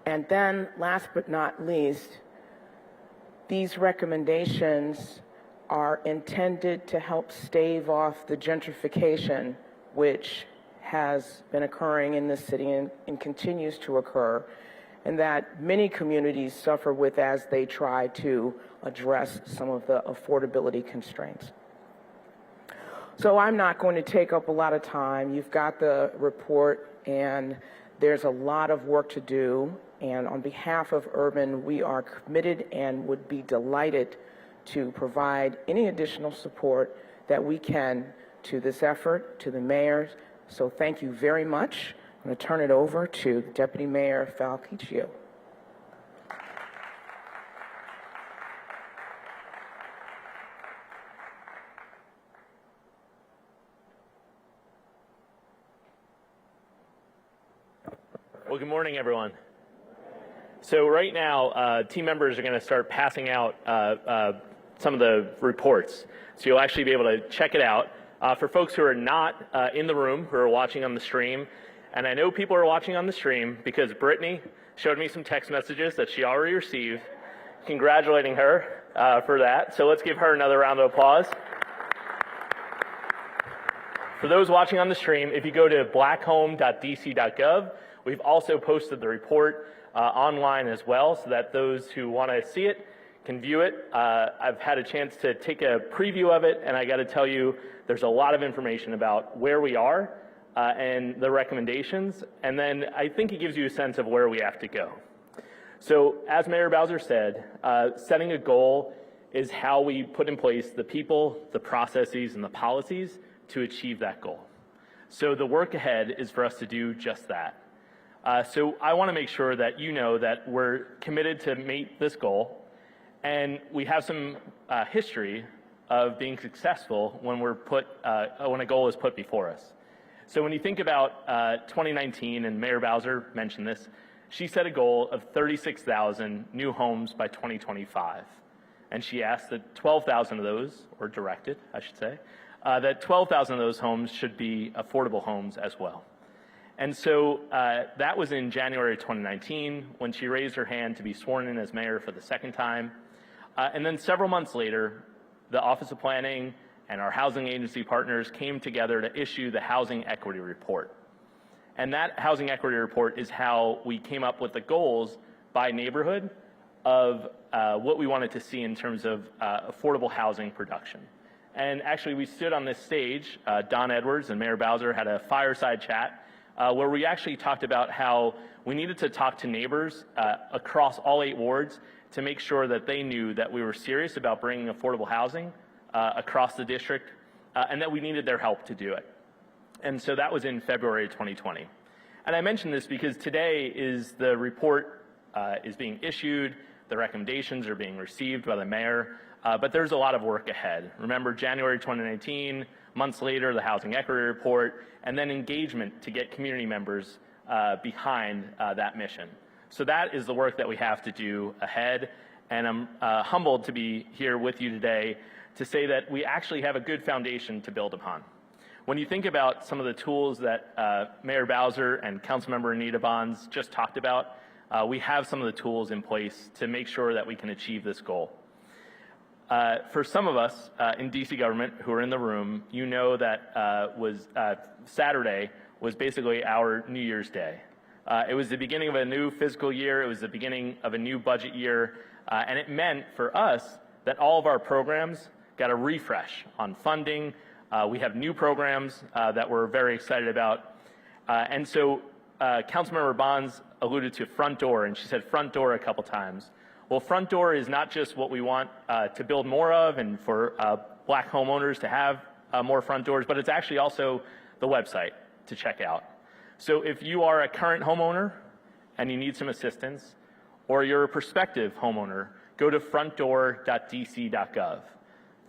And then, last but not least, these recommendations are intended to help stave off the gentrification which has been occurring in this city and continues to occur, and that many communities suffer with as they try to address some of the affordability constraints. So I'm not going to take up a lot of time. You've got the report, and there's a lot of work to do. And on behalf of Urban, we are committed and would be delighted to provide any additional support that we can to this effort, to the mayors. So thank you very much. I'm going to turn it over to Deputy Mayor Falcicchio. Well, good morning, everyone. So right now, team members are going to start passing out some of the reports. So you'll actually be able to check it out. For folks who are not in the room, who are watching on the stream, and I know people are watching on the stream because Brittany showed me some text messages that she already received, congratulating her for that. So let's give her another round of applause. For those watching on the stream, if you go to blackhome.dc.gov, we've also posted the report online as well so that those who want to see it can view it. I've had a chance to take a preview of it, and I got to tell you, there's a lot of information about where we are and the recommendations, and then I think it gives you a sense of where we have to go. So as Mayor Bowser said, setting a goal is how we put in place the people, the processes, and the policies to achieve that goal. So the work ahead is for us to do just that. So I want to make sure that you know that we're committed to meet this goal, and we have some history of being successful when when a goal is put before us. So when you think about 2019, and Mayor Bowser mentioned this, she set a goal of 36,000 new homes by 2025. And she asked that 12,000 of those, or directed, I should say, that 12,000 of those homes should be affordable homes as well. And so that was in January 2019 when she raised her hand to be sworn in as mayor for the second time. And then several months later, the Office of Planning and our housing agency partners came together to issue the Housing Equity Report. And that Housing Equity Report is how we came up with the goals by neighborhood of what we wanted to see in terms of affordable housing production. And actually, we stood on this stage, Don Edwards and Mayor Bowser had a fireside chat where we actually talked about how we needed to talk to neighbors across all 8 wards to make sure that they knew that we were serious about bringing affordable housing across the district and that we needed their help to do it. And so that was in February 2020. And I mention this because today is the report is being issued, the recommendations are being received by the mayor, but there's a lot of work ahead. Remember, January 2019, months later, the Housing Equity Report, and then engagement to get community members behind that mission. So that is the work that we have to do ahead, and I'm humbled to be here with you today to say that we actually have a good foundation to build upon. When you think about some of the tools that Mayor Bowser and Councilmember Anita Bonds just talked about, we have some of the tools in place to make sure that we can achieve this goal. For some of us in DC government who are in the room, you know that Saturday was basically our New Year's Day. It was the beginning of a new fiscal year. It was the beginning of a new budget year. And it meant for us that all of our programs got a refresh on funding. We have new programs that we're very excited about. And so Councilmember Bonds alluded to Front Door, and she said Front Door a couple times. Well, Front Door is not just what we want to build more of and for Black homeowners to have more front doors, but it's actually also the website to check out. So if you are a current homeowner and you need some assistance, or you're a prospective homeowner, go to frontdoor.dc.gov.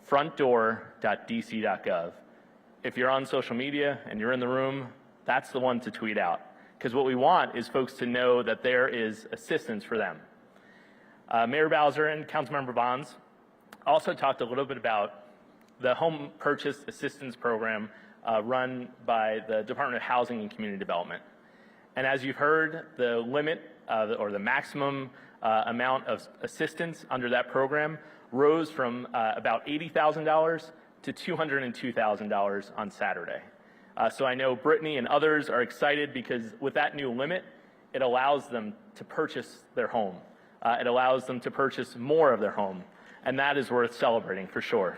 Frontdoor.dc.gov. If you're on social media and you're in the room, that's the one to tweet out. Because what we want is folks to know that there is assistance for them. Mayor Bowser and Councilmember Bonds also talked a little bit about the Home Purchase Assistance Program run by the Department of Housing and Community Development. And as you've heard, the limit or the maximum amount of assistance under that program rose from about $80,000 to $202,000 on Saturday. So I know Brittany and others are excited because with that new limit, it allows them to purchase their home. It allows them to purchase more of their home, and that is worth celebrating for sure.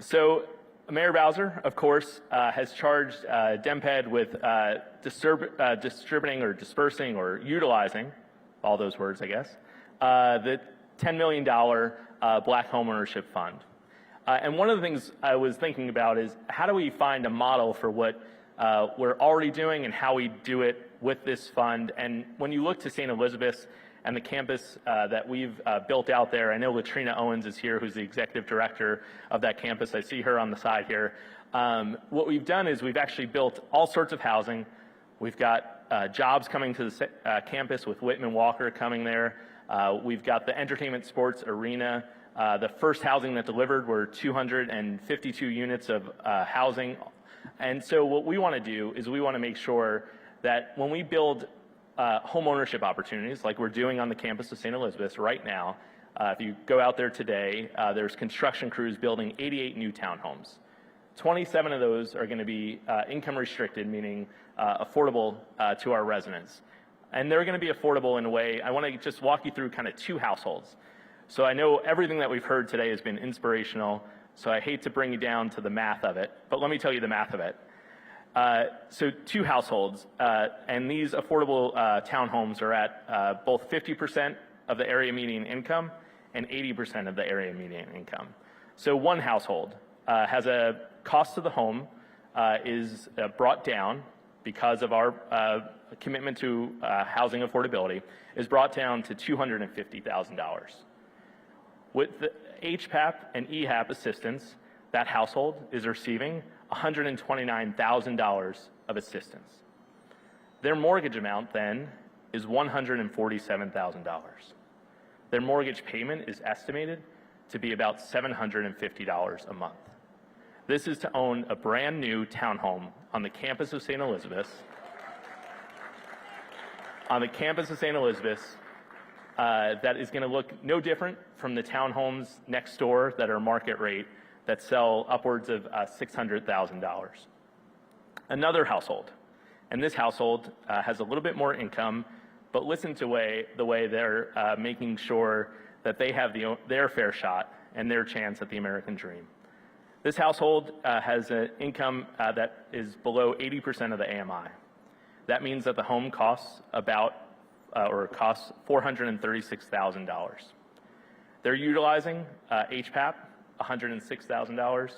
So Mayor Bowser, of course, has charged DEMPED with distributing or dispersing or utilizing, all those words, I guess, the $10 million Black Homeownership Fund. And one of the things I was thinking about is how do we find a model for what we're already doing and how we do it with this fund. And when you look to St. Elizabeth's and the campus that we've built out there, I know Latrina Owens is here, who's the executive director of that campus. I see her on the side here. What we've done is we've actually built all sorts of housing. We've got jobs coming to the campus with Whitman Walker coming there. We've got the entertainment sports arena The first housing that delivered were 252 units of housing. And so what we want to do is we want to make sure that when we build home ownership opportunities like we're doing on the campus of St. Elizabeth's right now, if you go out there today, there's construction crews building 88 new townhomes. 27 of those are going to be income restricted, meaning affordable to our residents. And they're going to be affordable in a way, I want to just walk you through kind of two households. So I know everything that we've heard today has been inspirational, so I hate to bring you down to the math of it, but let me tell you the math of it. So two households, and these affordable townhomes are at both 50% of the area median income and 80% of the area median income. So one household has a cost of the home is brought down because of our commitment to housing affordability, is brought down to $250,000. With the HPAP and EHAP assistance, that household is receiving $129,000 of assistance. Their mortgage amount then is $147,000. Their mortgage payment is estimated to be about $750 a month. This is to own a brand new townhome on the campus of St. Elizabeth's. That is going to look no different from the townhomes next door that are market rate that sell upwards of $600,000. Another household, and this household has a little bit more income, but listen to the way they're making sure that they have their fair shot and their chance at the American dream. This household has an income that is below 80% of the AMI. That means that the home costs costs $436,000. They're utilizing HPAP, $106,000,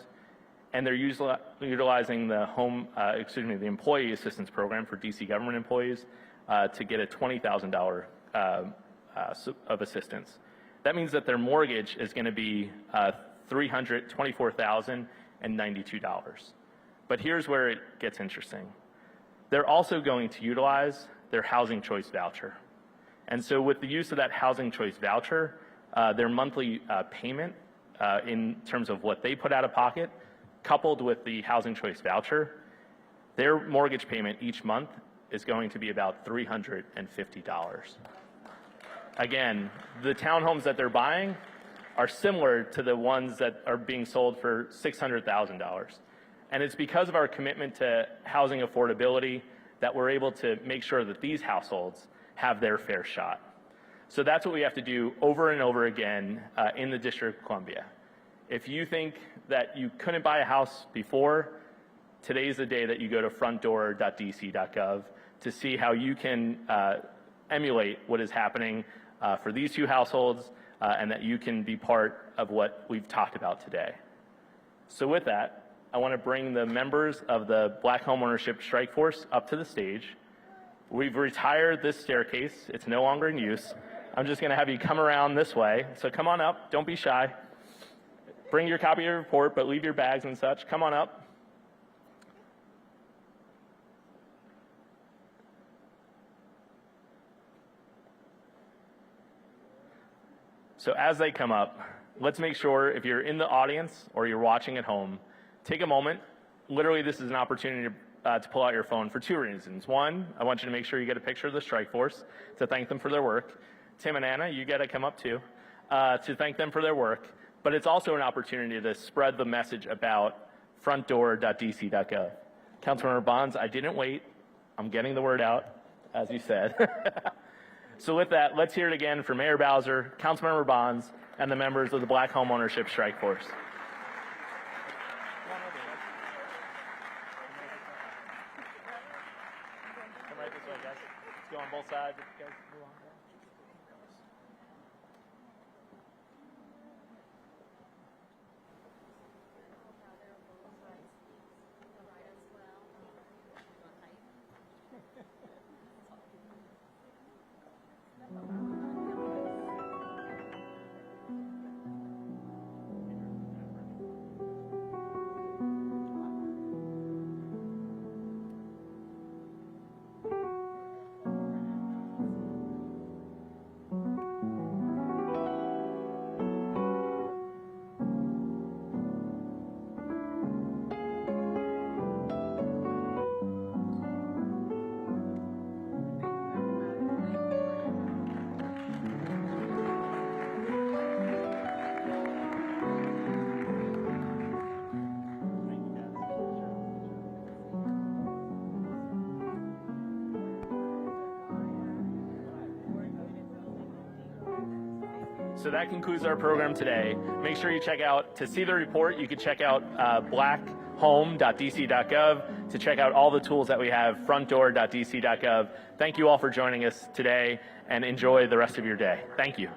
and they're utilizing the the Employee Assistance Program for DC government employees to get a $20,000 of assistance. That means that their mortgage is going to be $324,092. But here's where it gets interesting. They're also going to utilize their housing choice voucher. And so with the use of that housing choice voucher, their monthly payment in terms of what they put out of pocket, coupled with the housing choice voucher, their mortgage payment each month is going to be about $350. Again, the townhomes that they're buying are similar to the ones that are being sold for $600,000. And it's because of our commitment to housing affordability that we're able to make sure that these households have their fair shot. So that's what we have to do over and over again in the District of Columbia. If you think that you couldn't buy a house before, today's the day that you go to frontdoor.dc.gov to see how you can emulate what is happening for these two households and that you can be part of what we've talked about today. So with that, I want to bring the members of the Black Homeownership Strike Force up to the stage. We've retired this staircase. It's no longer in use. I'm just going to have you come around this way. So come on up. Don't be shy. Bring your copy of your report, but leave your bags and such. Come on up. So as they come up, let's make sure if you're in the audience or you're watching at home, take a moment. Literally, this is an opportunity to pull out your phone for two reasons. One, I want you to make sure you get a picture of the strike force to thank them for their work. Tim and Anna, you got to come up too to thank them for their work. But it's also an opportunity to spread the message about frontdoor.dc.gov. Councilmember Bonds, I didn't wait. I'm getting the word out, as you said. So with that, let's hear it again for Mayor Bowser, Councilmember Bonds, and the members of the Black Homeownership Strike Force. Come right this way, guys. Let's go on both sides. If you guys move on. So that concludes our program today. Make sure you check out, to see the report, you can check out blackhome.dc.gov to check out all the tools that we have, frontdoor.dc.gov. Thank you all for joining us today, and enjoy the rest of your day. Thank you.